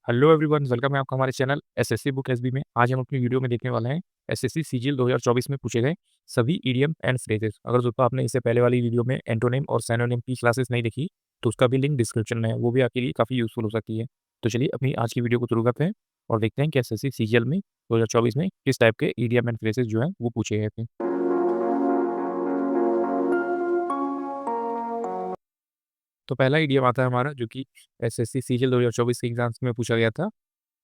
Hello everyone, welcome है आपका हमारे चैनल एसएससी बुक एसबी में। आज हम अपनी वीडियो में देखने वाले हैं एसएससी सीजीएल 2024 में पूछे गए सभी ईडियम एंड फ्रेजेस। अगर दोस्तों आपने इससे पहले वाली वीडियो में एंटोनिम और सिनोनिम की क्लासेस नहीं देखी तो उसका भी लिंक डिस्क्रिप्शन में है, वो भी आपके लिए काफ़ी यूजफुल हो सकती है। तो चलिए अपनी आज की वीडियो को शुरू करते हैं और देखते हैं कि एसएससी सीजीएल में 2024 में किस टाइप के ईडियम एंड फ्रेजेस जो है वो पूछे गए थे। तो पहला ईडियम आता है हमारा जो कि एसएससी सीजीएल 2024 के एग्जाम्स में पूछा गया था,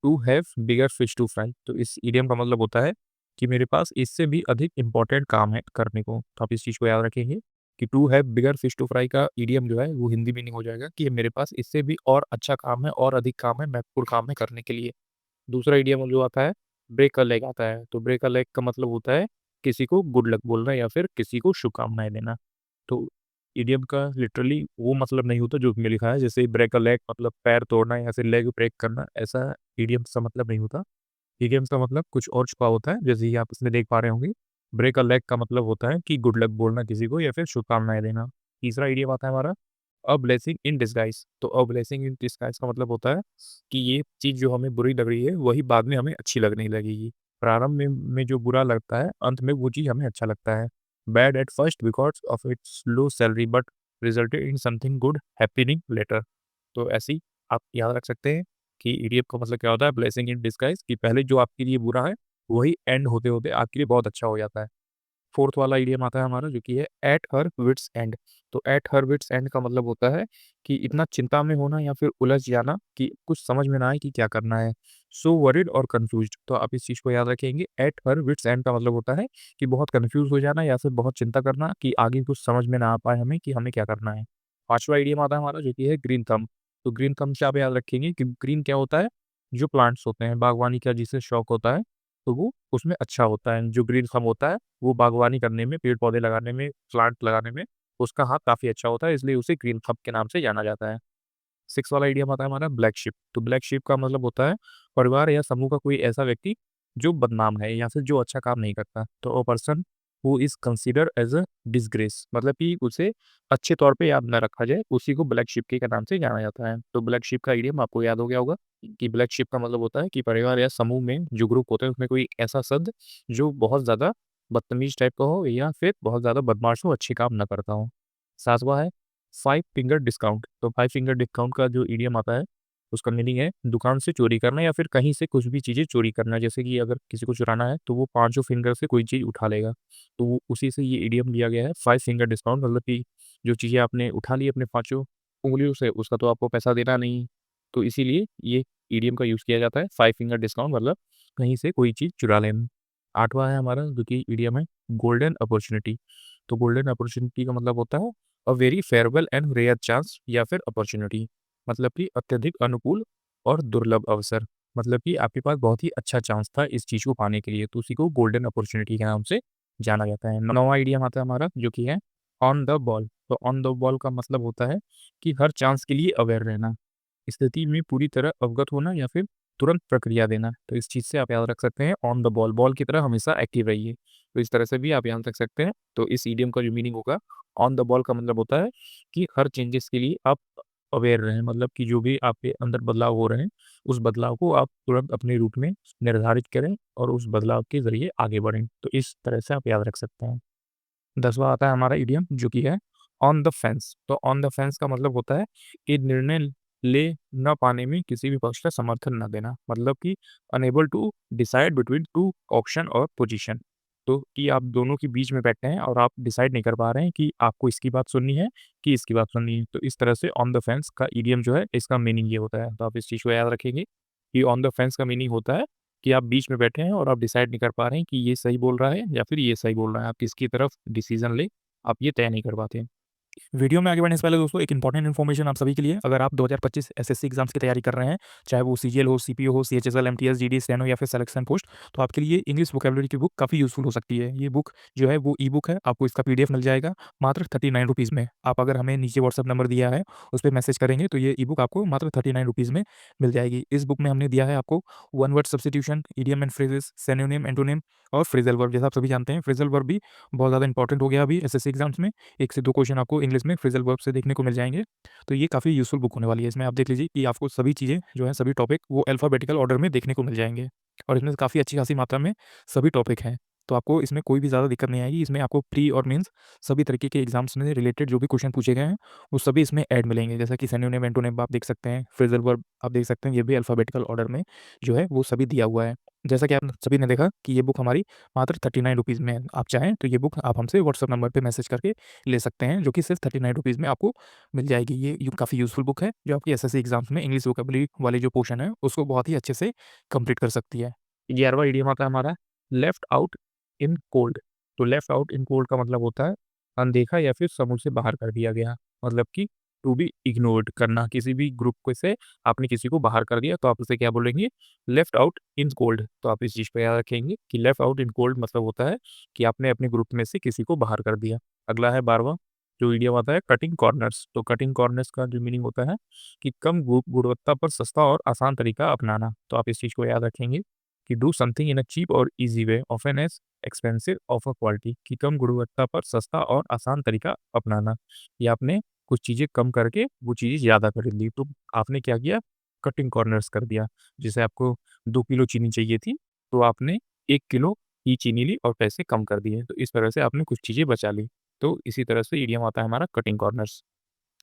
to have bigger fish to fry. तो इस इडियम का मतलब होता है कि मेरे पास इससे भी अधिक इम्पोर्टेंट काम है करने को। तो आप इस चीज़ को याद रखेंगे कि to have bigger fish to fry का इडियम जो है वो हिंदी मीनिंग हो जाएगा कि मेरे पास इससे भी और अच्छा काम है और अधिक काम है, महत्वपूर्ण काम है करने के लिए। दूसरा इडियम जो आता है ब्रेक अ लेग आता है। तो ब्रेक अ लेग का मतलब होता है किसी को गुड लक बोलना या फिर किसी को शुभकामनाएं देना। तो इडियम का लिटरली वो मतलब नहीं होता जो उसमें लिखा है, जैसे ब्रेक अ लेग मतलब पैर तोड़ना या फिर लेग ब्रेक करना, ऐसा इडियम का मतलब नहीं होता। इडियम का मतलब कुछ और छुपा होता है, जैसे ही आप इसमें देख पा रहे होंगे। ब्रेक अ लेग का मतलब होता है कि गुड लक बोलना किसी को या फिर शुभकामनाएं देना। तीसरा इडियम आता है हमारा अ ब्लेसिंग इन डिस्गाइज। तो अ ब्लेसिंग इन डिस्गाइज का मतलब होता है कि ये चीज़ जो हमें बुरी लग रही है वही बाद में हमें अच्छी लगने लगेगी। प्रारंभ में जो बुरा लगता है अंत में वो चीज़ हमें अच्छा लगता है। Bad at first because of its low salary but resulted in something good happening later. तो ऐसे ही आप याद रख सकते हैं कि ईडीएफ का मतलब क्या होता है, ब्लेसिंग इन डिस्गाइज, कि पहले जो आपके लिए बुरा है वही एंड होते होते आपके लिए बहुत अच्छा हो जाता है। फोर्थ वाला इडियम आता है हमारा जो कि है एट हर विट्स एंड। तो एट हर विट्स एंड का मतलब होता है कि इतना चिंता में होना या फिर उलझ जाना कि कुछ समझ में ना आए कि क्या करना है। सो वरिड और कंफ्यूज्ड। तो आप इस चीज़ को याद रखेंगे, एट हर विट्स एंड का मतलब होता है कि बहुत कंफ्यूज हो जाना या फिर बहुत चिंता करना कि आगे कुछ समझ में ना आ पाए हमें कि हमें क्या करना है। पांचवा इडियम आता है हमारा जो कि है ग्रीन थंब। तो ग्रीन थंब से आप याद रखेंगे कि ग्रीन क्या होता है, जो प्लांट्स होते हैं बागवानी का जिसे शौक होता है तो वो उसमें अच्छा होता है। जो ग्रीन थंब होता है वो बागवानी करने में, पेड़-पौधे लगाने में, प्लांट लगाने में उसका हाथ काफ़ी अच्छा होता है, इसलिए उसे ग्रीन थंब के नाम से जाना जाता है। 6 वाला आइडिया आता है हमारा ब्लैक शिप। तो ब्लैक शिप का मतलब होता है परिवार या समूह का कोई ऐसा व्यक्ति जो बदनाम है या फिर जो अच्छा काम नहीं करता। तो a person who is considered as a disgrace, मतलब कि उसे अच्छे तौर पे याद ना रखा जाए, उसी को ब्लैक शिप के नाम से जाना जाता है। तो ब्लैक शिप का आइडियम आपको याद हो गया होगा कि ब्लैक शिप का मतलब होता है कि परिवार या समूह में जो ग्रुप होते हैं उसमें कोई ऐसा सदस्य जो बहुत ज़्यादा बदतमीज टाइप का हो या फिर बहुत ज़्यादा बदमाश हो, अच्छे काम ना करता हो। 7वां है 5 फिंगर डिस्काउंट। तो 5 फिंगर डिस्काउंट का जो इडियम आता है उसका मीनिंग है दुकान से चोरी करना या फिर कहीं से कुछ भी चीज़ें चोरी करना। जैसे कि अगर किसी को चुराना है तो वो पाँचों फिंगर से कोई चीज़ उठा लेगा। तो वो उसी से ये इडियम लिया गया है 5 फिंगर डिस्काउंट, मतलब कि जो चीज़ें आपने उठा ली अपने पाँचों उँगलियों से उसका तो आपको पैसा देना नहीं। तो इसीलिए ये इडियम का यूज़ किया जाता है 5 फिंगर डिस्काउंट, मतलब कहीं से कोई चीज़ चुरा लेना। 8वां है हमारा जो कि इडियम है गोल्डन अपॉर्च्युनिटी। तो गोल्डन अपॉर्च्युनिटी का मतलब होता है a very favourable and rare chance या फिर अपॉर्च्युनिटी, मतलब कि अत्यधिक अनुकूल और दुर्लभ अवसर। मतलब कि आपके पास बहुत ही अच्छा चांस था इस चीज़ को पाने के लिए, तो उसी को गोल्डन अपॉर्च्युनिटी के नाम से जाना जाता है। 9वां आइडिया आता है हमारा जो कि है ऑन द बॉल। तो ऑन द बॉल का मतलब होता है कि हर चांस के लिए अवेयर रहना, स्थिति में पूरी तरह अवगत होना या फिर तुरंत प्रक्रिया देना। तो इस चीज़ से आप याद रख सकते हैं ऑन द बॉल, बॉल की तरह हमेशा एक्टिव रहिए। तो इस तरह से भी आप याद रख सकते हैं। तो इस इडियम का जो मीनिंग होगा ऑन द बॉल का मतलब होता है कि हर चेंजेस के लिए आप अवेयर रहें, मतलब कि जो भी आपके अंदर बदलाव हो रहे हैं उस बदलाव को आप तुरंत अपने रूट में निर्धारित करें और उस बदलाव के ज़रिए आगे बढ़ें। तो इस तरह से आप याद रख सकते हैं। 10वां आता है हमारा इडियम जो कि है ऑन द फेंस। तो ऑन द फेंस का मतलब होता है कि निर्णय ले ना पाने में किसी भी पक्ष का समर्थन ना देना, मतलब कि unable to decide between two option और पोजीशन। तो कि आप दोनों के बीच में बैठे हैं और आप डिसाइड नहीं कर पा रहे हैं कि आपको इसकी बात सुननी है कि इसकी बात सुननी है। तो इस तरह से ऑन द फेंस का इडियम जो है इसका मीनिंग ये होता है। तो आप इस चीज़ को याद रखेंगे कि ऑन द फेंस का मीनिंग होता है कि आप बीच में बैठे हैं और आप डिसाइड नहीं कर पा रहे हैं कि ये सही बोल रहा है या फिर ये सही बोल रहा है। आप किसकी तरफ डिसीज़न लें, आप ये तय नहीं कर पाते हैं। वीडियो में आगे बढ़ने से पहले दोस्तों एक इंपॉर्टेंट इन्फॉर्मेशन आप सभी के लिए। अगर आप 2025 एसएससी एग्जाम्स की तैयारी कर रहे हैं, चाहे वो सीजीएल हो, सीपीओ हो, सीएचएसएल, एमटीएस, जीडी, स्टेनो या फिर सिलेक्शन पोस्ट, तो आपके लिए इंग्लिश वोकैबुलरी की बुक काफ़ी यूज़फुल हो सकती है। ये बुक जो है वो ई बुक है, आपको इसका पीडीएफ मिल जाएगा मात्र 39 रुपीज़ में। आप अगर हमें नीचे व्हाट्सएप नंबर दिया है उस पे मैसेज करेंगे तो ये ई बुक आपको मात्र 39 रुपीज़ में मिल जाएगी। इस बुक में हमने दिया है आपको one word substitution, idiom and phrases, synonym, antonym और फ्रेजल वर्ब। जैसा आप सभी जानते हैं फ्रेजल वर्ब भी बहुत ज़्यादा इंपॉर्टेंट हो गया अभी एसएससी एग्जाम्स में। 1 से 2 क्वेश्चन आपको इंग्लिश में फ्रेजल वर्ब से देखने को मिल जाएंगे। तो ये काफ़ी यूज़फुल बुक होने वाली है। इसमें आप देख लीजिए कि आपको सभी चीज़ें जो हैं, सभी टॉपिक वो अल्फ़ाबेटिकल ऑर्डर में देखने को मिल जाएँगे और इसमें काफ़ी अच्छी खासी मात्रा में सभी टॉपिक हैं। तो आपको इसमें कोई भी ज़्यादा दिक्कत नहीं आएगी। इसमें आपको प्री और मेंस सभी तरीके के एग्ज़ाम्स में रिलेटेड जो भी क्वेश्चन पूछे गए हैं, वो सभी इसमें ऐड मिलेंगे। जैसा कि सिनोनिम, एंटोनिम आप देख सकते हैं, फ्रेजल वर्ब आप देख सकते हैं, ये भी अल्फ़ाबेटिकल ऑर्डर में जो है वो सभी दिया हुआ है। जैसा कि आप सभी ने देखा कि ये बुक हमारी मात्र 39 रुपीज़ में है। आप चाहें तो ये बुक आप हमसे व्हाट्सएप नंबर पे मैसेज करके ले सकते हैं, जो कि सिर्फ़ 39 रुपीज़ में आपको मिल जाएगी। ये काफ़ी यूज़फुल बुक है, जो आपकी एसएससी एग्ज़ाम्स में इंग्लिश वोकैब्युलरी वाले जो पोर्शन है, उसको बहुत ही अच्छे से कंप्लीट कर सकती है। 11वां इडियम आता है हमारा लेफ्ट आउट इन कोल्ड। तो लेफ्ट आउट इन कोल्ड का मतलब होता है अनदेखा या फिर समूह से बाहर कर दिया गया। मतलब कि टू बी इग्नोर्ड करना, किसी भी ग्रुप को से आपने किसी को बाहर कर दिया तो आप उसे क्या बोलेंगे? Left out in cold. तो आप इस चीज़ को याद रखेंगे कि लेफ्ट आउट इन कोल्ड मतलब होता है कि आपने अपने ग्रुप में से किसी को बाहर कर दिया। अगला है 12वां जो इडियम आता है कटिंग कॉर्नर्स। तो कटिंग कॉर्नर्स का जो मीनिंग होता है कि कम गुणवत्ता पर सस्ता और आसान तरीका अपनाना। तो आप इस चीज़ को याद रखेंगे कि do something in a cheap और easy way often as expensive of a quality, कि कम गुणवत्ता पर सस्ता और आसान तरीका अपनाना। या आपने कुछ चीज़ें कम करके वो चीज़ें ज़्यादा खरीद ली, तो आपने क्या किया? कटिंग कॉर्नर्स कर दिया। जैसे आपको 2 किलो चीनी चाहिए थी, तो आपने 1 किलो ही चीनी ली और पैसे कम कर दिए। तो इस तरह से आपने कुछ चीज़ें बचा ली। तो इसी तरह से इडियम आता है हमारा कटिंग कॉर्नर्स।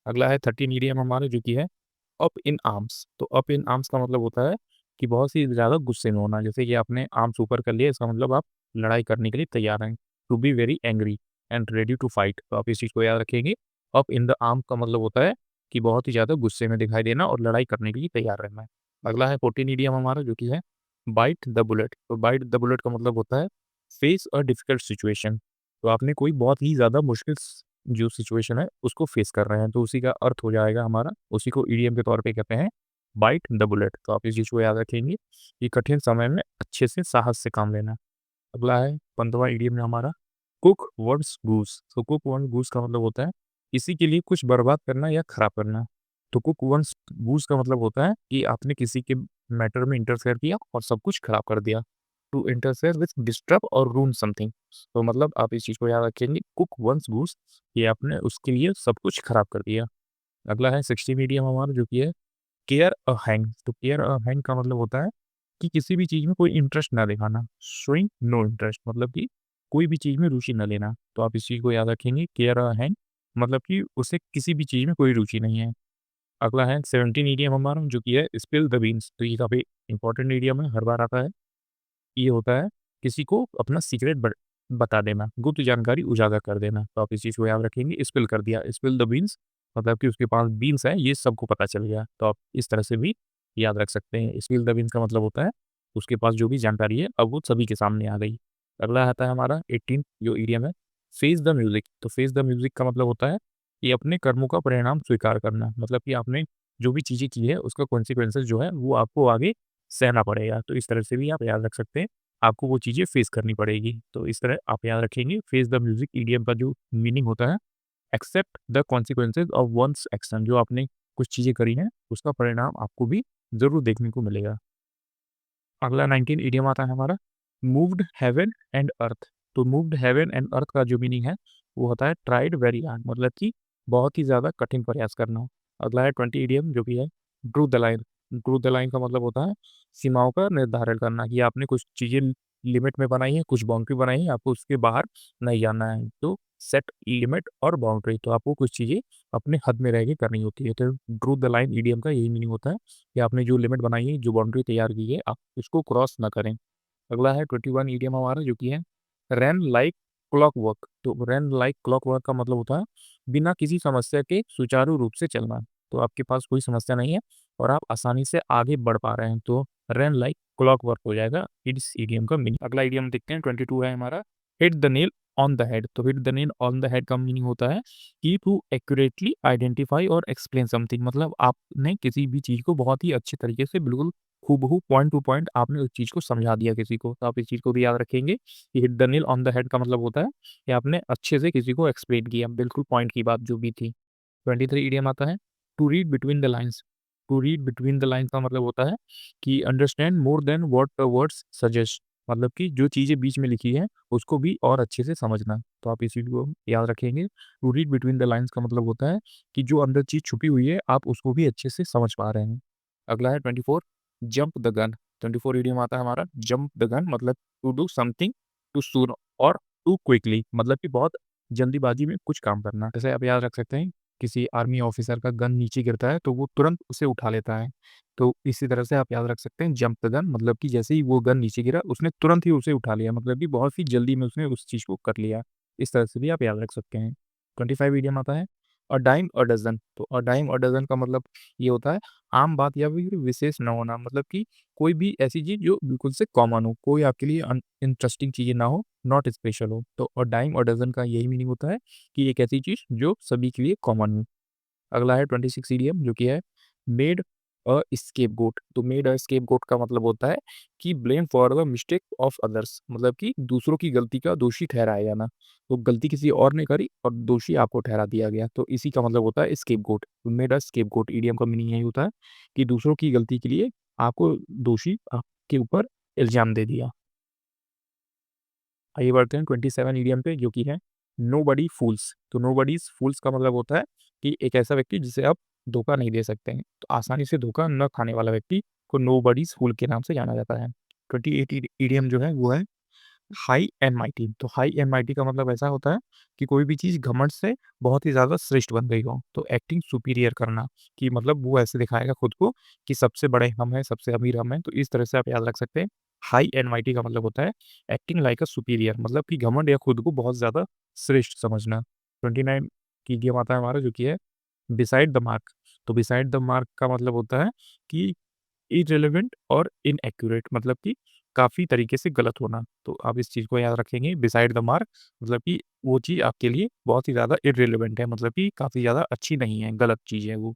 अगला है 13 इडियम हमारा जो कि है अप इन आर्म्स। तो अप इन आर्म्स का मतलब होता है कि बहुत ही ज़्यादा गुस्से में होना। जैसे कि आपने आर्म्स ऊपर कर लिए, इसका मतलब आप लड़ाई करने के लिए तैयार हैं। To be very angry and ready to fight. तो आप इस चीज़ को याद रखेंगे। अप इन द आर्म का मतलब होता है कि बहुत ही ज़्यादा गुस्से में दिखाई देना और लड़ाई करने के लिए तैयार रहना। अगला है 14 इडियम हमारा जो कि है बाइट द बुलेट। तो बाइट द बुलेट का मतलब होता है फेस अ डिफिकल्ट सिचुएशन। तो आपने कोई बहुत ही ज़्यादा मुश्किल जो सिचुएशन है उसको फेस कर रहे हैं, तो उसी का अर्थ हो जाएगा हमारा, उसी को ईडीएम के तौर पे कहते हैं बाइट द बुलेट। तो आप इस चीज़ को याद रखेंगे कि कठिन समय में अच्छे से साहस से काम लेना। अगला है 15वां ईडीएम में हमारा कुक वन्स गूस। तो कुक वन्स गूस का मतलब होता है किसी के लिए कुछ बर्बाद करना या खराब करना। तो कुक वन्स गूस का मतलब होता है कि आपने किसी के मैटर में इंटरफेयर किया और सब कुछ खराब कर दिया। टू इंटरफेयर विथ डिस्टर्ब और रूइन समथिंग। तो मतलब आप इस चीज़ को याद रखेंगे कुक वन्स गूस, ये आपने उसके लिए सब कुछ खराब कर दिया। अगला है 60 मीडियम हमारा जो कि है केयर अ हैंग। तो केयर अ हैंग का मतलब होता है कि किसी भी चीज़ में कोई इंटरेस्ट ना दिखाना, शोइंग नो इंटरेस्ट, मतलब कि कोई भी चीज़ में रुचि ना लेना। तो आप इस चीज़ को याद रखेंगे केयर अ हैंग मतलब कि उसे किसी भी चीज़ में कोई रुचि नहीं है। अगला है 17 ईडियम हमारा जो कि है स्पिल द बीन्स। तो ये काफ़ी इंपॉर्टेंट ईडियम है, हर बार आता है। ये होता है किसी को अपना सीक्रेट बता देना, गुप्त जानकारी उजागर कर देना। तो आप इस चीज़ को याद रखेंगे, स्पिल कर दिया, स्पिल द बीन्स मतलब कि उसके पास बीन्स हैं, ये सबको पता चल गया। तो आप इस तरह से भी याद रख सकते हैं। स्पिल द बीन्स का मतलब होता है उसके पास जो भी जानकारी है, अब वो सभी के सामने आ गई। अगला आता है हमारा 18 जो इडियम है, फेस द म्यूज़िक। तो फेस द म्यूज़िक का मतलब होता है कि अपने कर्मों का परिणाम स्वीकार करना। मतलब कि आपने जो भी चीज़ें की है, उसका कॉन्सिक्वेंसेस जो है, वो आपको आगे सहना पड़ेगा। तो इस तरह से भी आप याद रख सकते हैं। आपको वो चीज़ें फेस करनी पड़ेगी। तो इस तरह आप याद रखेंगे फेस द म्यूज़िक ईडीएम का जो मीनिंग होता है accept the consequences of one's action. जो आपने कुछ चीज़ें करी हैं, उसका परिणाम आपको भी ज़रूर देखने को मिलेगा। अगला 19 इडियम आता है हमारा मूव्ड हेवन एंड अर्थ। तो मूव्ड हेवन एंड अर्थ का जो मीनिंग है वो होता है ट्राइड वेरी हार्ड, मतलब कि बहुत ही ज़्यादा कठिन प्रयास करना। अगला है 20 इडियम जो कि है Drew the line. Drew the line का मतलब होता है सीमाओं का निर्धारण करना, कि आपने कुछ चीज़ें लिमिट में बनाई है, कुछ बाउंड्री बनाई है, आपको उसके बाहर नहीं जाना है। तो सेट लिमिट और बाउंड्री, तो आपको कुछ चीज़ें अपने हद में रह के करनी होती है। तो ड्रू द लाइन ईडीएम का यही मीनिंग होता है कि आपने जो लिमिट बनाई है, जो बाउंड्री तैयार की है, आप उसको क्रॉस ना करें। अगला है 21 ईडीएम हमारा जो कि है रन लाइक क्लॉकवर्क। तो रन लाइक क्लॉकवर्क का मतलब होता है बिना किसी समस्या के सुचारू रूप से चलना। तो आपके पास कोई समस्या नहीं है और आप आसानी से आगे बढ़ पा रहे हैं, तो रन लाइक क्लॉकवर्क हो जाएगा इस ईडीएम का मीनिंग। अगला ईडीएम देखते हैं 22 है हमारा hit the nail on the head. तो hit the nail on the head का मीनिंग होता है कि टू एक्यूरेटली आइडेंटिफाई और एक्सप्लेन समथिंग। मतलब आपने किसी भी चीज़ को बहुत ही अच्छे तरीके से बिल्कुल हूबहू पॉइंट टू पॉइंट आपने उस चीज़ को समझा दिया किसी को। तो आप इस चीज़ को भी याद रखेंगे कि hit the nail on the head का मतलब होता है कि आपने अच्छे से किसी को एक्सप्लेन किया, बिल्कुल पॉइंट की बात जो भी थी। 23 इडियम आता है to read between the lines. To read between the lines का मतलब होता है कि understand more than what the words suggest. मतलब कि जो चीज़ें बीच में लिखी हैं, उसको भी और अच्छे से समझना। तो आप इस चीज़ को याद रखेंगे। To read between the lines का मतलब होता है कि जो अंदर चीज़ छुपी हुई है, आप उसको भी अच्छे से समझ पा रहे हैं। अगला है 24 जंप द गन। 24 इडियम आता है हमारा जंप द गन मतलब to do something too soon और टू क्विकली मतलब कि बहुत जल्दीबाजी में कुछ काम करना। जैसे आप याद रख सकते हैं, किसी आर्मी ऑफिसर का गन नीचे गिरता है, तो वो तुरंत उसे उठा लेता है। तो इसी तरह से आप याद रख सकते हैं जंप द गन मतलब कि जैसे ही वो गन नीचे गिरा, उसने तुरंत ही उसे उठा लिया मतलब कि बहुत ही जल्दी में उसने उस चीज़ को कर लिया। इस तरह से भी आप याद रख सकते हैं। 25 इडियम आता है अ डाइम अ डज़न। तो अ डाइम अ डज़न का मतलब ये होता है आम बात या फिर विशेष न होना मतलब कि कोई भी ऐसी चीज़ जो बिल्कुल से कॉमन हो, कोई आपके लिए इंटरेस्टिंग चीज़ें ना हो, नॉट स्पेशल हो। तो अ डाइम अ डज़न का यही मीनिंग होता है कि एक ऐसी चीज़ जो सभी के लिए कॉमन हो। अगला है 26 ईडीएम जो कि है मेड अ स्केपगोट। तो मेड अ स्केपगोट का मतलब होता है कि blame for the mistake of others मतलब कि दूसरों की गलती का दोषी ठहराया जाना। तो गलती किसी और ने करी और दोषी आपको ठहरा दिया गया। तो इसी का मतलब होता है scapegoat. Made a scapegoat EDM का मीनिंग यही होता है कि दूसरों की गलती के लिए आपको दोषी आपके ऊपर इल्ज़ाम दे दिया। आइए बढ़ते हैं 27 ईडीएम पे जो कि है नोबडी फूल्स। तो नोबडीज़ फूल्स का मतलब होता है कि एक ऐसा व्यक्ति जिसे आप धोखा नहीं दे सकते हैं। तो आसानी से धोखा न खाने वाला व्यक्ति को नोबडीज़ फूल के नाम से जाना जाता है। 28 ईडीएम जो है वो है हाई एंड माइटी। तो हाई एंड माइटी का मतलब ऐसा होता है कि कोई भी चीज़ घमंड से बहुत ही ज़्यादा श्रेष्ठ बन गई हो। तो एक्टिंग सुपीरियर करना कि मतलब वो ऐसे दिखाएगा खुद को कि सबसे बड़े हम हैं, सबसे अमीर हम हैं। तो इस तरह से आप याद रख सकते हैं। हाई एंड माइटी का मतलब होता है एक्टिंग लाइक अ सुपीरियर मतलब कि घमंड या खुद को बहुत ज़्यादा श्रेष्ठ समझना। 29 की इडियम आता है हमारा जो कि है बिसाइड द मार्क। तो बिसाइड द मार्क का मतलब होता है कि इर्रेलेवेंट और इनएक्यूरेट मतलब कि काफ़ी तरीके से गलत होना। तो आप इस चीज़ को याद रखेंगे बिसाइड द मार्क मतलब कि वो चीज़ आपके लिए बहुत ही ज़्यादा इर्रेलेवेंट है मतलब कि काफ़ी ज़्यादा अच्छी नहीं है, गलत चीज़ है वो।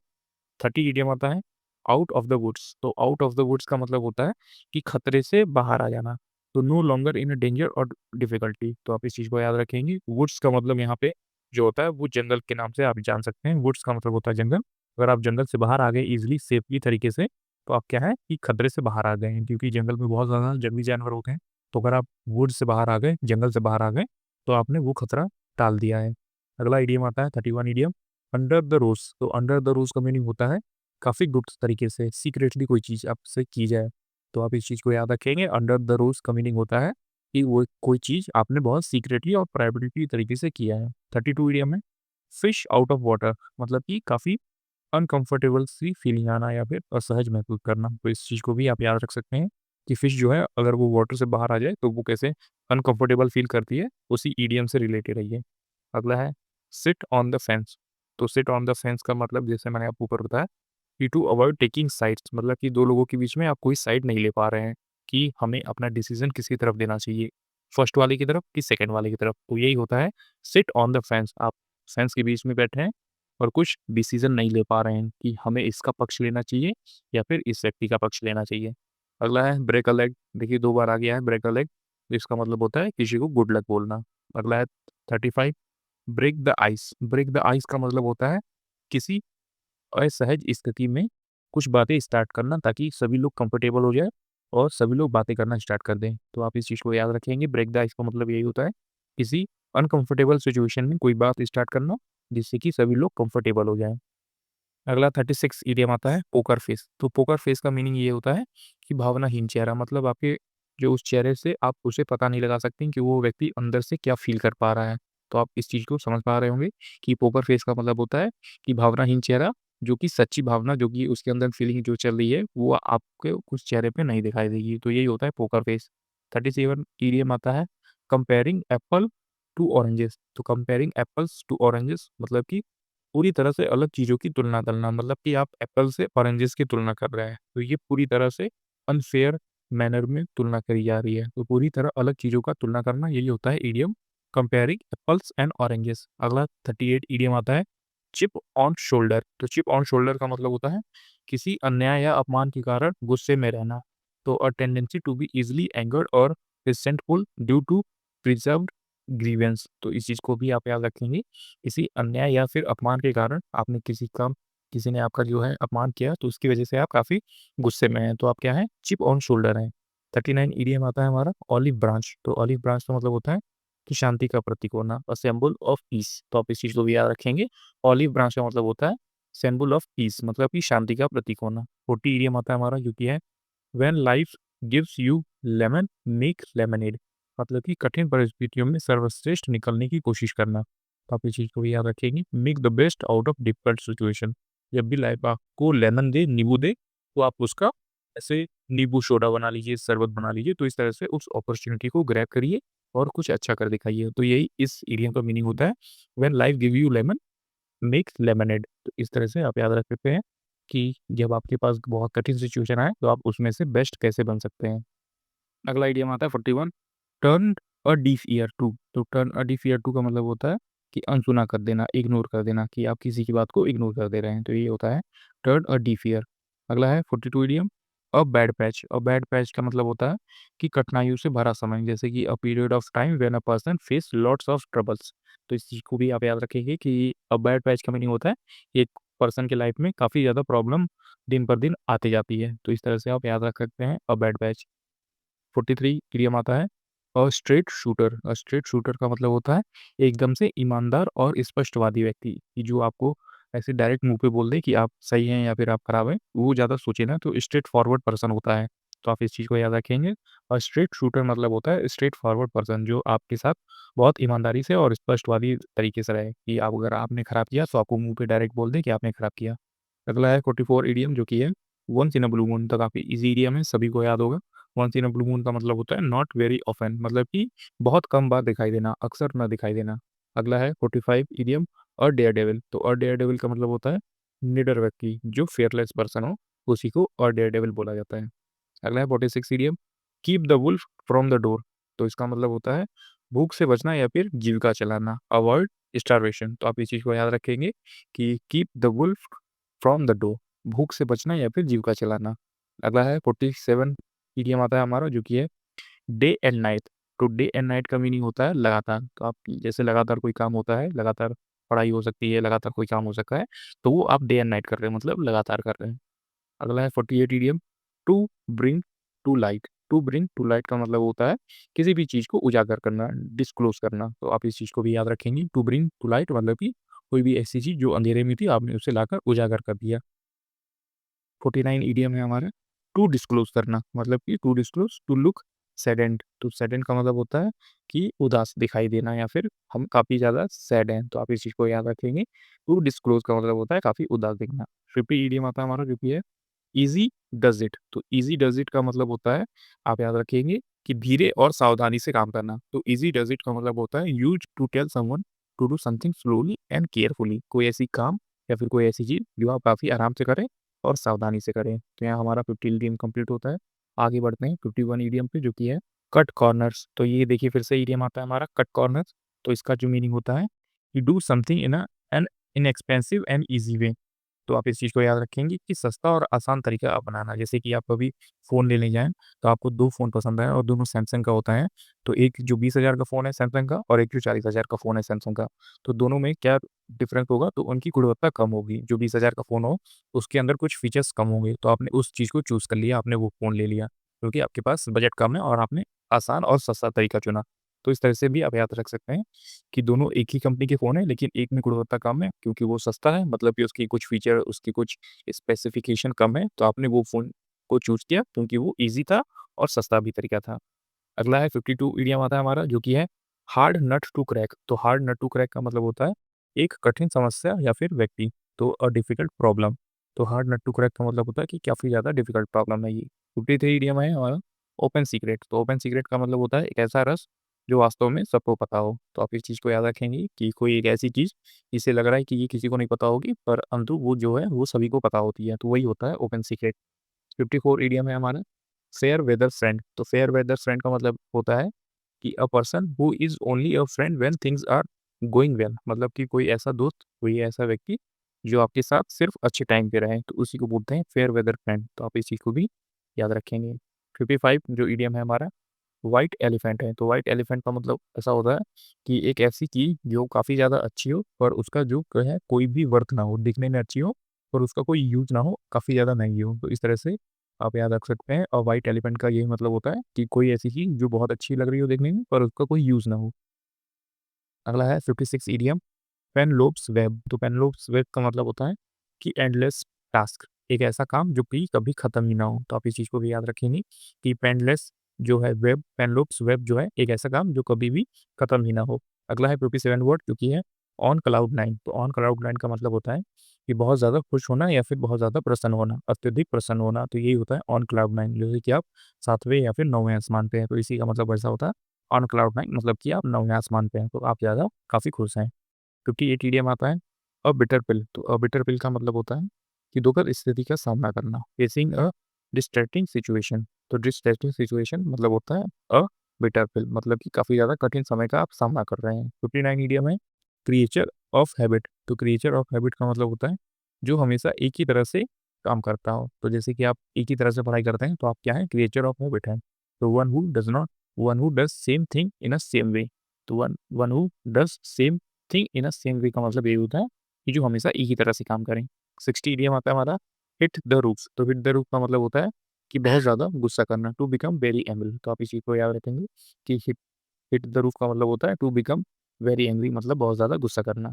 30 इडियम आता है आउट ऑफ द वुड्स। तो आउट ऑफ द वुड्स का मतलब होता है कि खतरे से बाहर आ जाना। तो नो लॉन्गर इन डेंजर और डिफिकल्टी। तो आप इस चीज़ को याद रखेंगे। वुड्स का मतलब यहाँ पे जो होता है वो जंगल के नाम से आप जान सकते हैं। वुड्स का मतलब होता है जंगल। अगर आप जंगल से बाहर आ गए ईज़िली सेफ़ली तरीके से तो आप क्या है कि खतरे से बाहर आ गए हैं क्योंकि जंगल में बहुत ज़्यादा जंगली जानवर होते हैं। तो अगर आप वुड्स से बाहर आ गए, जंगल से बाहर आ गए तो आपने वो खतरा टाल दिया है। अगला इडियम आता है 31 इडियम अंडर द रोज़। तो अंडर द रोज़ का मीनिंग होता है काफ़ी गुप्त तरीके से सीक्रेटली कोई चीज़ आपसे की जाए। तो आप इस चीज़ को याद रखेंगे अंडर द रोज़ का मीनिंग होता है कि वो कोई चीज़ आपने बहुत सीक्रेटली और प्राइवेटली तरीके से किया है। 32 इडियम है फिश आउट ऑफ वाटर मतलब कि काफ़ी अनकंफर्टेबल सी फीलिंग आना या फिर असहज महसूस करना। तो इस चीज़ को भी आप याद रख सकते हैं कि फिश जो है अगर वो वाटर से बाहर आ जाए तो वो कैसे अनकंफर्टेबल फील करती है, उसी इडियम से रिलेटेड है ये। अगला है सिट ऑन द फेंस। तो सिट ऑन द फेंस का मतलब जैसे मैंने आपको ऊपर बताया कि टू अवॉइड टेकिंग साइड्स मतलब कि 2 लोगों के बीच में आप कोई साइड नहीं ले पा रहे हैं कि हमें अपना डिसीज़न किसकी तरफ देना चाहिए, फर्स्ट वाले की तरफ कि सेकंड वाले की तरफ। तो यही होता है सिट ऑन द फेंस। आप फेंस के बीच में बैठे हैं और कुछ डिसीज़न नहीं ले पा रहे हैं कि हमें इसका पक्ष लेना चाहिए या फिर इस व्यक्ति का पक्ष लेना चाहिए। अगला है ब्रेक अ लेग। देखिए 2 बार आ गया है ब्रेक अ लेग, इसका मतलब होता है किसी को गुड लक बोलना। अगला है 35 break the ice. Break the ice का मतलब होता है किसी असहज स्थिति में कुछ बातें स्टार्ट करना ताकि सभी लोग कंफर्टेबल हो जाए और सभी लोग बातें करना स्टार्ट कर दें। तो आप इस चीज़ को याद रखेंगे ब्रेक द आइस का मतलब यही होता है किसी अनकंफर्टेबल सिचुएशन में कोई बात स्टार्ट करना जिससे कि सभी लोग कंफर्टेबल हो जाएँ। अगला 36 इडियम आता है पोकर फेस। तो पोकर फेस का मीनिंग ये होता है कि भावनाहीन चेहरा मतलब आपके जो उस चेहरे से आप उसे पता नहीं लगा सकते कि वो व्यक्ति अंदर से क्या फ़ील कर पा रहा है। तो आप इस चीज़ को समझ पा रहे होंगे कि पोकर फेस का मतलब होता है कि भावनाहीन चेहरा जो कि सच्ची भावना जो कि उसके अंदर फीलिंग जो चल रही है वो आपके उस चेहरे पे नहीं दिखाई देगी। तो यही होता है पोकर फेस। 37 इडियम आता है कंपेयरिंग एप्पल टू ऑरेंजेस। तो कंपेयरिंग एप्पल्स टू ऑरेंजेस मतलब कि पूरी तरह से अलग चीज़ों की तुलना करना मतलब कि आप एप्पल से ऑरेंजेस की तुलना कर रहे हैं। तो ये पूरी तरह से अनफ़ेयर मैनर में तुलना करी जा रही है। तो पूरी तरह अलग चीज़ों का तुलना करना यही होता है idiom comparing apples and oranges. अगला 38 इडियम आता है चिप ऑन शोल्डर। तो चिप ऑन शोल्डर का मतलब होता है किसी अन्याय या अपमान के कारण गुस्से में रहना। तो a tendency to be easily angered और resentful due to preserved grievance. तो इस चीज़ को भी आप याद रखेंगे। किसी अन्याय या फिर अपमान के कारण आपने किसी ने आपका जो है अपमान किया तो उसकी वजह से आप काफ़ी गुस्से में हैं। तो आप क्या हैं चिप ऑन शोल्डर हैं। 39 ईडीएम आता है हमारा ऑलिव ब्रांच। तो ऑलिव ब्रांच का मतलब होता है कि शांति का प्रतीक होना, अ सिंबल ऑफ पीस। तो आप इस चीज़ को भी याद रखेंगे। ऑलिव ब्रांच का मतलब होता है सिंबल ऑफ पीस, मतलब कि शांति का प्रतीक होना। 40 ईडीएम आता है हमारा जो कि है when life gives you lemon make lemonade, मतलब कि कठिन परिस्थितियों में सर्वश्रेष्ठ निकलने की कोशिश करना। तो आप इस चीज़ को भी याद रखेंगे। Make the best out of difficult situation, जब भी लाइफ आपको लेमन दे, नींबू दे, तो आप उसका ऐसे नींबू सोडा बना लीजिए, शरबत बना लीजिए। तो इस तरह से उस अपॉर्चुनिटी को ग्रैब करिए और कुछ अच्छा कर दिखाइए। तो यही इस इडियम का मीनिंग होता है, when life give you lemon make lemonade. तो इस तरह से आप याद रख सकते हैं कि जब आपके पास बहुत कठिन सिचुएशन आए, तो आप उसमें से बेस्ट कैसे बन सकते हैं। अगला इडियम आता है 41, turn a deaf ear to. तो turn a deaf ear to का मतलब होता है कि अनसुना कर देना, इग्नोर कर देना, कि आप किसी की बात को इग्नोर कर दे रहे हैं। तो ये होता है टर्न अ डीफ ईयर। अगला है 42 idiom, a bad patch. A bad patch का मतलब होता है कि कठिनाइयों से भरा समय, जैसे कि a period of time when a person face lots of troubles. तो इस चीज़ को भी आप याद रखेंगे कि अ बैड पैच का मीनिंग होता है एक पर्सन के लाइफ में काफ़ी ज़्यादा प्रॉब्लम दिन पर दिन आती जाती है। तो इस तरह से आप याद रख सकते हैं अ बैड पैच। 43 इडियम आता है a straight shooter. A straight shooter का मतलब होता है एकदम से ईमानदार और स्पष्टवादी व्यक्ति, कि जो आपको ऐसे डायरेक्ट मुँह पे बोल दे कि आप सही हैं या फिर आप खराब हैं, वो ज़्यादा सोचे ना, तो स्ट्रेट फॉरवर्ड पर्सन होता है। तो आप इस चीज़ को याद रखेंगे। और स्ट्रेट शूटर मतलब होता है स्ट्रेट फॉरवर्ड पर्सन, जो आपके साथ बहुत ईमानदारी से और स्पष्टवादी तरीके से रहे, कि आप अगर आपने खराब किया तो आपको मुँह पे डायरेक्ट बोल दे कि आपने खराब किया। अगला है 44 इडियम जो कि है once in a blue moon. तो काफ़ी ईज़ी इडियम है, सभी को याद होगा। Once in a blue moon का मतलब होता है नॉट वेरी ऑफन, मतलब कि बहुत कम बार दिखाई देना, अक्सर ना दिखाई देना। अगला है 45 इडियम अ डेयरडेविल। तो अ डेयरडेविल का मतलब होता है निडर व्यक्ति, जो फियरलेस पर्सन हो, उसी को अ डेयरडेविल बोला जाता है। अगला है 46 idiom, keep the wolf from the door. तो इसका मतलब होता है भूख से बचना या फिर जीविका चलाना, अवॉइड स्टारवेशन। तो आप इस चीज़ को याद रखेंगे कि keep the wolf from the door, भूख से बचना या फिर जीविका चलाना। अगला है 47 इडियम आता है हमारा जो कि है डे एंड नाइट। तो डे एंड नाइट का मीनिंग होता है लगातार। तो आप जैसे लगातार कोई काम होता है, लगातार पढ़ाई हो सकती है, लगातार कोई काम हो सकता है, तो वो आप डे एंड नाइट कर रहे हैं, मतलब लगातार कर रहे हैं। अगला है 48 idiom to bring to light. To bring to light का मतलब होता है किसी भी चीज़ को उजागर करना, डिस्क्लोज़ करना। तो आप इस चीज़ को भी याद रखेंगे। टू ब्रिंग टू लाइट मतलब कि कोई भी ऐसी चीज़ जो अंधेरे में थी, आपने उसे लाकर उजागर कर दिया। 49 इडियम है हमारा टू डिस्क्लोज़ करना, मतलब कि to disclose, to look saddened. तो सैडेंड का मतलब होता है कि उदास दिखाई देना या फिर हम काफ़ी ज़्यादा सैड हैं। तो आप इस चीज़ को याद रखेंगे। टू डिस्क्लोज़ का मतलब होता है काफ़ी उदास दिखना। 50 इडियम आता है हमारा जो कि है ईज़ी डज़ इट। तो ईज़ी डज़ इट का मतलब होता है, आप याद रखेंगे कि धीरे और सावधानी से काम करना। तो ईज़ी डज़ इट का मतलब होता है used to tell someone to do something slowly and carefully. कोई ऐसी काम या फिर कोई ऐसी चीज़ जो आप काफ़ी आराम से करें और सावधानी से करें। तो यहाँ हमारा 50 इडियम कंप्लीट होता है। आगे बढ़ते हैं 51 इडियम पे जो कि है कट कॉर्नर्स। तो ये देखिए फिर से इडियम आता है हमारा कट कॉर्नर्स। तो इसका जो मीनिंग होता है कि do something in an inexpensive and easy way. तो आप इस चीज़ को याद रखेंगे कि सस्ता और आसान तरीका अपनाना। जैसे कि आप कभी फ़ोन लेने जाएँ, तो आपको 2 फ़ोन पसंद आए और दोनों सैमसंग का होता है। तो एक जो 20,000 का फ़ोन है सैमसंग का और एक जो 40,000 का फ़ोन है सैमसंग का। तो दोनों में क्या डिफ़रेंस होगा, तो उनकी गुणवत्ता कम होगी। जो 20,000 का फ़ोन हो, उसके अंदर कुछ फ़ीचर्स कम होंगे। तो आपने उस चीज़ को चूज़ कर लिया, आपने वो फ़ोन ले लिया, क्योंकि आपके पास बजट कम है और आपने आसान और सस्ता तरीका चुना। तो इस तरह से भी आप याद रख सकते हैं कि दोनों एक ही कंपनी के फ़ोन हैं, लेकिन एक में गुणवत्ता कम है क्योंकि वो सस्ता है, मतलब कि उसकी कुछ फ़ीचर, उसकी कुछ स्पेसिफ़िकेशन कम है, तो आपने वो फ़ोन को चूज़ किया क्योंकि वो ईज़ी था और सस्ता भी तरीका था। अगला है 52 इडियम आता है हमारा जो कि है हार्ड नट टू क्रैक। तो हार्ड नट टू क्रैक का मतलब होता है एक कठिन समस्या या फिर व्यक्ति, तो अ डिफ़िकल्ट प्रॉब्लम। तो हार्ड नट टू क्रैक का मतलब होता है कि काफ़ी ज़्यादा डिफ़िकल्ट प्रॉब्लम है ये। 53 इडियम है हमारा ओपन सीक्रेट। तो ओपन सीक्रेट का मतलब होता है एक ऐसा रस जो वास्तव में सबको पता हो। तो आप इस चीज़ को याद रखेंगे कि कोई एक ऐसी चीज़ जिसे लग रहा है कि ये किसी को नहीं पता होगी, पर अंतु वो जो है वो सभी को पता होती है। तो वही होता है ओपन सीक्रेट। 54 इडियम है हमारा फेयर वेदर फ्रेंड। तो फेयर वेदर फ्रेंड का मतलब होता है कि a person who is only a friend when things are going well, मतलब कि कोई ऐसा दोस्त, कोई ऐसा व्यक्ति जो आपके साथ सिर्फ अच्छे टाइम पे रहे, तो उसी को बोलते हैं फेयर वेदर फ्रेंड। तो आप इस चीज़ को भी याद रखेंगे। 55 जो इडियम है हमारा व्हाइट एलिफेंट है। तो व्हाइट एलिफेंट का मतलब ऐसा होता है कि एक ऐसी चीज़ जो काफ़ी ज़्यादा अच्छी हो, पर उसका जो है कोई भी वर्थ ना हो, दिखने में अच्छी हो, पर उसका कोई यूज़ ना हो, काफ़ी ज़्यादा महँगी हो। तो इस तरह से आप याद रख सकते हैं। और व्हाइट एलिफेंट का यही मतलब होता है कि कोई ऐसी चीज़ जो बहुत अच्छी लग रही हो देखने में पर उसका कोई यूज़ ना हो। अगला है 56 ईडियम पेनलोप्स वेब। तो पेनलोप्स वेब का मतलब होता है कि एंडलेस टास्क, एक ऐसा काम जो कि कभी खत्म ही ना हो। तो आप इस चीज़ को भी याद रखेंगे कि पेनलेस जो है वेब, पेनलोप्स वेब जो है एक ऐसा काम जो कभी भी खत्म ही ना हो। अगला है 57 वर्ड जो कि है ऑन क्लाउड नाइन। तो ऑन क्लाउड नाइन का मतलब होता है कि बहुत ज़्यादा खुश होना या फिर बहुत ज़्यादा प्रसन्न होना, अत्यधिक प्रसन्न होना। तो यही होता है ऑन क्लाउड नाइन, जैसे कि आप 7वें या फिर 9वें आसमान पे हैं। तो इसी का मतलब ऐसा होता है ऑन क्लाउड नाइन, मतलब कि आप 9वें आसमान पे हैं, तो आप ज़्यादा काफ़ी खुश हैं। 58 ईडीएम आता है अ बिटर पिल। तो अ बिटर पिल का मतलब होता है कि दुखद स्थिति का सामना करना, फेसिंग अ डिस्ट्रेसिंग सिचुएशन। तो डिस्ट्रेसिंग सिचुएशन मतलब होता है अ बिटर पिल, मतलब कि काफ़ी ज़्यादा कठिन समय का आप सामना कर रहे हैं। 59 ईडीएम है क्रिएचर ऑफ हैबिट। तो क्रिएचर ऑफ हैबिट का मतलब होता है जो हमेशा एक ही तरह से काम करता हो। तो जैसे कि आप एक ही तरह से पढ़ाई करते हैं तो आप क्या है, क्रिएचर ऑफ हैबिट हैं। तो one who does same thing in a same way. तो one one who does same thing in a same way का मतलब ये होता है कि जो हमेशा एक ही तरह से काम करें। 60 इडियम आता है हमारा हिट द रूफ। तो हिट द रूफ का मतलब होता है कि बहुत ज़्यादा गुस्सा करना, टू बिकम वेरी एंग्री। तो आप इस चीज़ को याद रखेंगे कि हिट हिट द रूफ का मतलब होता है टू बिकम वेरी एंग्री, मतलब बहुत ज़्यादा गुस्सा करना।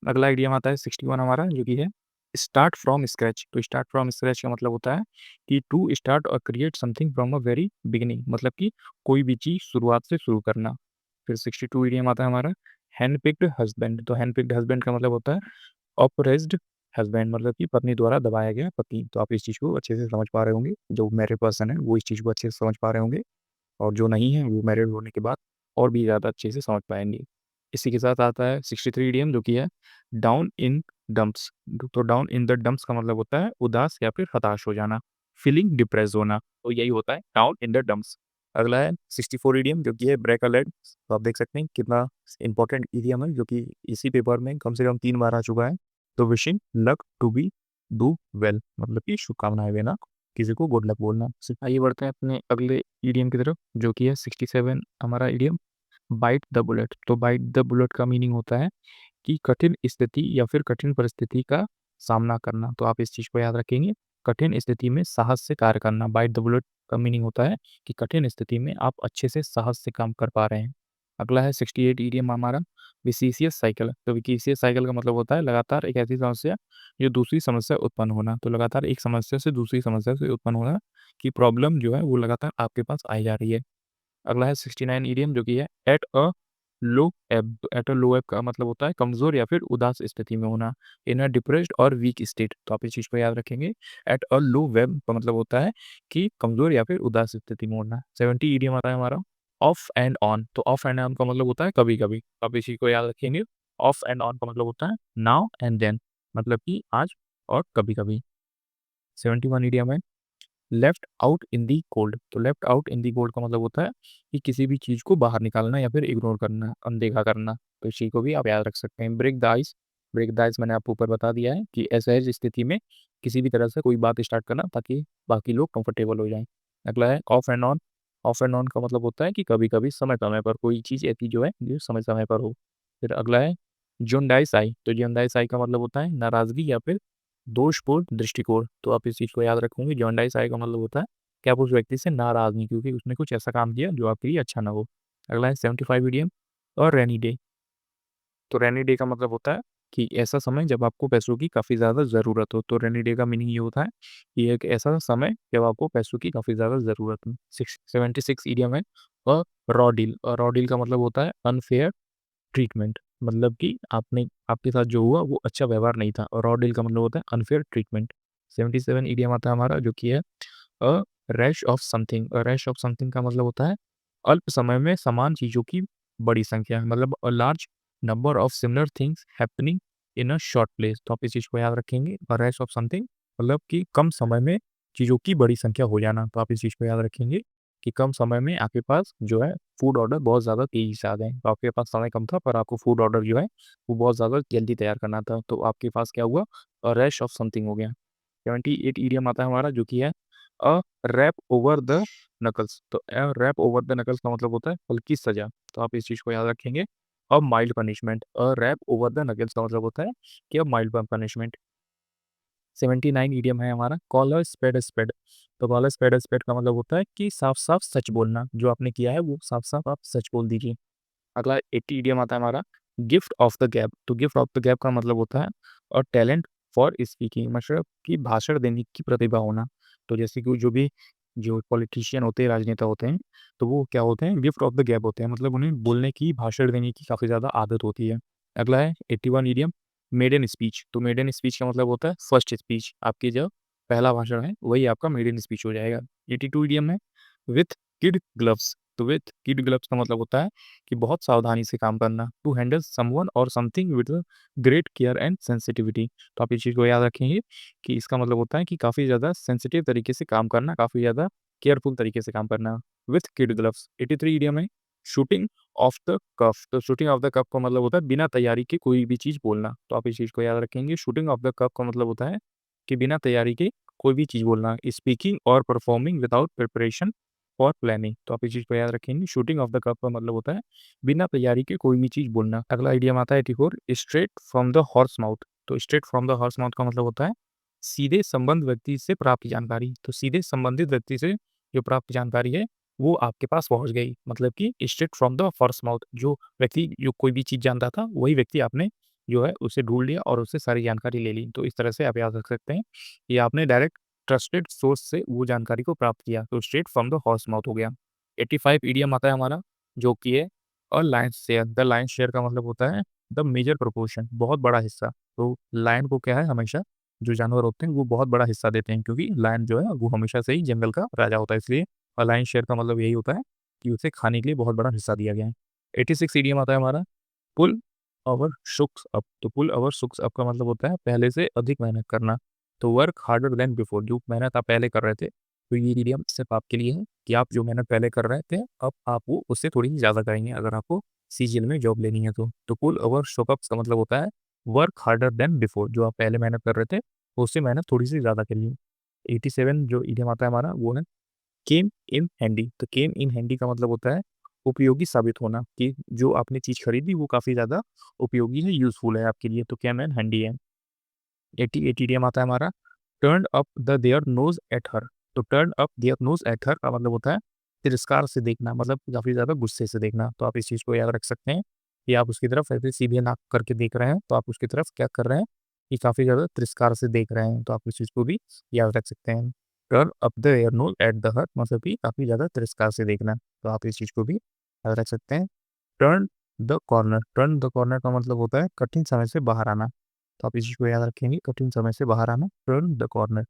अगला इडियम आता है 61 हमारा जो कि है स्टार्ट फ्रॉम स्क्रैच। तो स्टार्ट फ्रॉम स्क्रैच का मतलब होता है कि टू स्टार्ट और create something from a very beginning, मतलब कि कोई भी चीज़ शुरुआत से शुरू करना। फिर 62 इडियम आता है हमारा हैंड पिक्ड हस्बैंड। तो हैंड पिक्ड हस्बैंड का मतलब होता है ऑपरेस्ड हस्बैंड, मतलब कि पत्नी द्वारा दबाया गया पति। तो आप इस चीज़ को अच्छे से समझ पा रहे होंगे, जो मैरिड पर्सन है वो इस चीज़ को अच्छे से समझ पा रहे होंगे, और जो नहीं है वो मैरिड होने के बाद और भी ज़्यादा अच्छे से समझ पाएँगे। इसी के साथ आता है 63 इडियम जो कि है डाउन इन डंप्स। तो डाउन इन द डंप्स का मतलब होता है उदास या फिर हताश हो जाना, फीलिंग डिप्रेस्ड होना। तो यही होता है डाउन इन द डंप्स। अगला है 64 इडियम जो कि है ब्रेक अ लेग। तो आप देख सकते हैं कितना इंपॉर्टेंट इडियम है, जो कि इसी पेपर में कम से कम 3 बार आ चुका है। तो wishing luck to be do well, मतलब कि शुभकामनाएँ देना, किसी को गुड लक बोलना। आइए बढ़ते हैं अपने अगले ईडीएम की तरफ जो कि है 67 हमारा ईडीएम बाइट द बुलेट। तो बाइट द बुलेट का मीनिंग होता है कि कठिन स्थिति या फिर कठिन परिस्थिति का सामना करना। तो आप इस चीज़ को याद रखेंगे, कठिन स्थिति में साहस से कार्य करना। बाइट द बुलेट का मीनिंग होता है कि कठिन स्थिति में आप अच्छे से साहस से काम कर पा रहे हैं। अगला है 68 ईडीएम हमारा विसिशियस साइकिल। तो विसिशियस साइकिल का मतलब होता है लगातार एक ऐसी समस्या जो दूसरी समस्या उत्पन्न होना। तो लगातार एक समस्या से दूसरी समस्या से उत्पन्न होना की प्रॉब्लम जो है वो लगातार आपके पास आई जा रही है। अगला है 69 ईडीएम जो कि है एट अ लो एब। तो एट अ लो एब का मतलब होता है कमज़ोर या फिर उदास स्थिति में होना, इन अ डिप्रेस्ड और वीक स्टेट। तो आप इस चीज़ को याद रखेंगे। एट अ लो वेब का मतलब होता है कि कमज़ोर या फिर उदास स्थिति में होना। 70 ईडीएम आता है हमारा ऑफ एंड ऑन। तो ऑफ एंड ऑन का मतलब होता है कभी-कभी। आप इस चीज़ को याद रखेंगे। ऑफ एंड ऑन का मतलब होता है नाउ एंड देन, मतलब कि आज और कभी-कभी। 71 ईडीएम है left out in the cold. तो left out in the cold का मतलब होता है कि किसी भी चीज़ को बाहर निकालना या फिर इग्नोर करना, अनदेखा करना। तो इस चीज़ को भी आप याद रख सकते हैं। Break the ice. Break the ice मैंने आपको ऊपर बता दिया है कि असहज स्थिति में किसी भी तरह से कोई बात स्टार्ट करना ताकि बाकी लोग कंफर्टेबल हो जाएं। अगला है of and on. Of and on का मतलब होता है कि कभी कभी समय समय पर कोई चीज़ ऐसी जो है जो समय समय पर हो। फिर अगला है जोंडाई साई। तो जोंडाई साई का मतलब होता है नाराज़गी या फिर दोषपूर्ण दृष्टिकोण। तो आप इस चीज़ को याद रखेंगे। जॉन्डाइस आय का मतलब होता है कि आप उस व्यक्ति से नाराज़ नहीं क्योंकि उसने कुछ ऐसा काम किया जो आपके लिए अच्छा ना हो। अगला है 75 ईडीएम और रेनी डे। तो रेनी डे का मतलब होता है कि ऐसा समय जब आपको पैसों की काफ़ी ज़्यादा ज़रूरत हो। तो रेनी डे का मीनिंग ये होता है कि एक ऐसा समय जब आपको पैसों की काफ़ी ज़्यादा ज़रूरत हो। 76 ईडीएम है और रॉ डील। और रॉ डील का मतलब होता है अनफेयर ट्रीटमेंट, मतलब कि आपने आपके साथ जो हुआ वो अच्छा व्यवहार नहीं था। और रॉ डील का मतलब होता है अनफेयर ट्रीटमेंट। 77 ईडीएम आता है हमारा जो कि है a rash of something. Rash of something का मतलब होता है अल्प समय में समान चीज़ों की बड़ी संख्या, मतलब a large number of similar things happening in a short place. तो आप इस चीज़ को याद रखेंगे। और रैश ऑफ समथिंग मतलब कि कम समय में चीज़ों की बड़ी संख्या हो जाना। तो आप इस चीज़ को याद रखेंगे कि कम समय में आपके पास जो है फूड ऑर्डर बहुत ज़्यादा तेज़ी से आ गए। तो आपके पास समय कम था पर आपको फूड ऑर्डर जो है वो बहुत ज़्यादा जल्दी तैयार करना था। तो आपके पास क्या हुआ, रैश ऑफ समथिंग हो गया। 78 ईडियम आता है हमारा जो कि है अ रैप ओवर द नकल्स। तो अ रैप ओवर द नकल्स का मतलब होता है हल्की सज़ा। तो आप इस चीज़ को याद रखेंगे। A mild punishment. A rap over the knuckles का मतलब होता है कि अ माइल्ड पनिशमेंट। 79 ईडियम है हमारा call a spade a spade. तो call a spade a spade का मतलब होता है कि साफ-साफ सच बोलना, जो आपने किया है वो साफ-साफ आप सच बोल दीजिए। अगला 80 ईडियम आता है हमारा गिफ्ट ऑफ द गैब। तो गिफ्ट ऑफ द गैब का मतलब होता है और टैलेंट फॉर स्पीकिंग, मतलब कि भाषण देने की प्रतिभा होना। तो जैसे कि जो पॉलिटिशियन होते हैं, राजनेता होते हैं, तो वो क्या होते हैं, गिफ्ट ऑफ द गैब होते हैं, मतलब उन्हें बोलने की, भाषण देने की काफ़ी ज़्यादा आदत होती है। अगला है 81 ईडियम मेडन स्पीच। तो मेडन स्पीच का मतलब होता है फर्स्ट स्पीच, आपकी जो पहला भाषण है वही आपका मेडन स्पीच हो जाएगा। 82 ईडियम है विथ किड ग्लव्स। तो विथ किड ग्लव्स का मतलब होता है कि बहुत सावधानी से काम करना, टू हैंडल समवन और something with great care and sensitivity. तो आप इस चीज़ को याद रखेंगे कि इसका मतलब होता है कि काफ़ी ज़्यादा सेंसिटिव तरीके से काम करना, काफ़ी ज़्यादा केयरफुल तरीके से काम करना, विथ किड ग्लव्स। 83 इडियम है शूटिंग ऑफ द कफ। तो शूटिंग ऑफ द कफ का मतलब होता है बिना तैयारी के कोई भी चीज़ बोलना। तो आप इस चीज़ को याद रखेंगे, शूटिंग ऑफ द कफ का मतलब होता है कि बिना तैयारी के कोई भी चीज़ बोलना, स्पीकिंग और परफॉर्मिंग विदाउट प्रिपरेशन और प्लानिंग। तो आप इस चीज़ को याद रखेंगे, शूटिंग ऑफ द कप का मतलब होता है बिना तैयारी के कोई भी चीज़ बोलना। अगला आइडियम आता है 84 straight from the horse mouth. तो straight from the horse mouth का मतलब होता है सीधे संबंध व्यक्ति से प्राप्त जानकारी। तो सीधे संबंधित व्यक्ति से जो प्राप्त जानकारी है वो आपके पास पहुंच गई, मतलब कि straight from the horse mouth. जो व्यक्ति जो कोई भी चीज़ जानता था वही व्यक्ति आपने जो है उसे ढूंढ लिया और उससे सारी जानकारी ले ली। तो इस तरह से आप याद रख सकते हैं कि आपने डायरेक्ट ट्रस्टेड सोर्स से वो जानकारी को प्राप्त किया। तो straight from the horse mouth हो गया। 85 ईडियम आता है हमारा जो कि है a lion's share. The lion's share का मतलब होता है द मेजर प्रोपोर्शन, बहुत बड़ा हिस्सा। तो लायन को क्या है, हमेशा जो जानवर होते हैं वो बहुत बड़ा हिस्सा देते हैं, क्योंकि लायन जो है वो हमेशा से ही जंगल का राजा होता है, इसलिए अ लायंस शेयर का मतलब यही होता है कि उसे खाने के लिए बहुत बड़ा हिस्सा दिया गया है। 86 ईडियम आता है हमारा पुल अवर शुक्स अप। तो पुल अवर शुक्स अप का मतलब होता है पहले से अधिक मेहनत करना। तो वर्क हार्डर देन बिफोर, जो मेहनत आप पहले कर रहे थे, तो ये इडियम सिर्फ आपके लिए है कि आप जो मेहनत पहले कर रहे थे अब आप वो उससे थोड़ी सी ज़्यादा करेंगे अगर आपको सीजीएल में जॉब लेनी है तो। पुल ओवर शॉकअप्स का मतलब होता है वर्क हार्डर देन बिफोर, जो आप पहले मेहनत कर रहे थे उससे मेहनत थोड़ी सी ज़्यादा करिए। 87 जो इडियम आता है हमारा वो है केम इन हैंडी। तो केम इन हैंडी का मतलब होता है उपयोगी साबित होना, कि जो आपने चीज़ खरीदी वो काफ़ी ज़्यादा उपयोगी है, यूज़फुल है आपके लिए, तो केम इन हैंडी है। 88 ईडियम आता है हमारा turn up the their nose at her. तो turn up their nose at her का मतलब होता है तिरस्कार से देखना, मतलब काफ़ी ज़्यादा गुस्से से देखना। तो आप इस चीज़ को याद रख सकते हैं कि आप उसकी तरफ ऐसे सीधे नाक करके देख रहे हैं, तो आप उसकी तरफ क्या कर रहे हैं कि काफ़ी ज़्यादा तिरस्कार से देख रहे हैं। तो आप इस चीज़ को भी याद रख सकते हैं। Turn up the their nose at the her मतलब कि काफ़ी ज़्यादा तिरस्कार से देखना। तो आप इस चीज़ को भी याद रख सकते हैं। Turn the corner. Turn the corner का मतलब होता है कठिन समय से बाहर आना। तो आप इस चीज़ को याद रखेंगे, कठिन समय से बाहर आना, टर्न द कॉर्नर।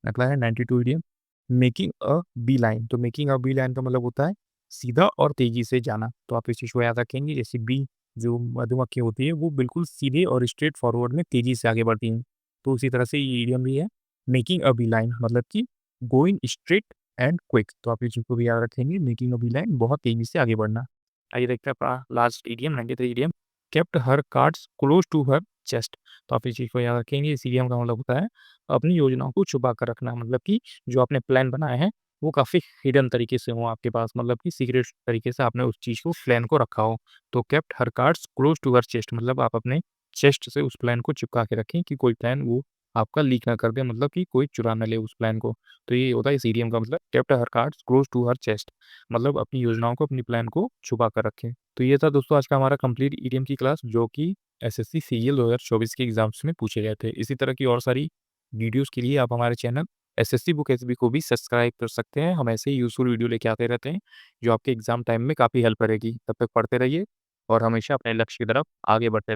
अगला है 92 idiom making a bee line. तो मेकिंग अ बी लाइन का मतलब होता है सीधा और तेजी से जाना। तो आप इस चीज़ को याद रखेंगे, जैसे बी जो मधुमक्खी होती है वो बिल्कुल सीधे और स्ट्रेट फॉरवर्ड में तेजी से आगे बढ़ती हैं। तो उसी तरह से ये ईडियम भी है मेकिंग अ बी लाइन, मतलब कि गोइंग स्ट्रेट एंड क्विक। तो आप इस चीज़ को भी याद रखेंगे, मेकिंग अ बी लाइन बहुत तेजी से आगे बढ़ना। आइए देखते हैं अपना last idiom 93 idiom kept her cards close to her chest. तो आप इस चीज़ को याद रखेंगे, इस ईडियम का मतलब होता है अपनी योजनाओं को छुपा कर रखना, मतलब कि जो आपने प्लान बनाए हैं वो काफ़ी हिडन तरीके से हो आपके पास, मतलब कि सीक्रेट तरीके से आपने उस चीज़ को प्लान को रखा हो। तो kept her cards close to her chest मतलब आप अपने चेस्ट से उस प्लान को चिपका के रखें कि कोई प्लान वो आपका लीक ना कर दे, मतलब कि कोई चुरा ना ले उस प्लान को। तो ये होता है इस ईडियम का मतलब kept her cards close to her chest, मतलब अपनी योजनाओं को, अपनी प्लान को छुपा कर रखें। तो ये था दोस्तों आज का हमारा कंप्लीट ईडीएम की क्लास, जो कि एसएससी सीजीएल 2024 के एग्जाम्स में पूछे गए थे। इसी तरह की और सारी वीडियोस के लिए आप हमारे चैनल एसएससी बुक एसबी को भी सब्सक्राइब कर सकते हैं। हम ऐसे ही यूजफुल वीडियो लेके आते रहते हैं जो आपके एग्जाम टाइम में काफ़ी हेल्प करेगी। तब तक पढ़ते रहिए और हमेशा अपने लक्ष्य की तरफ आगे बढ़ते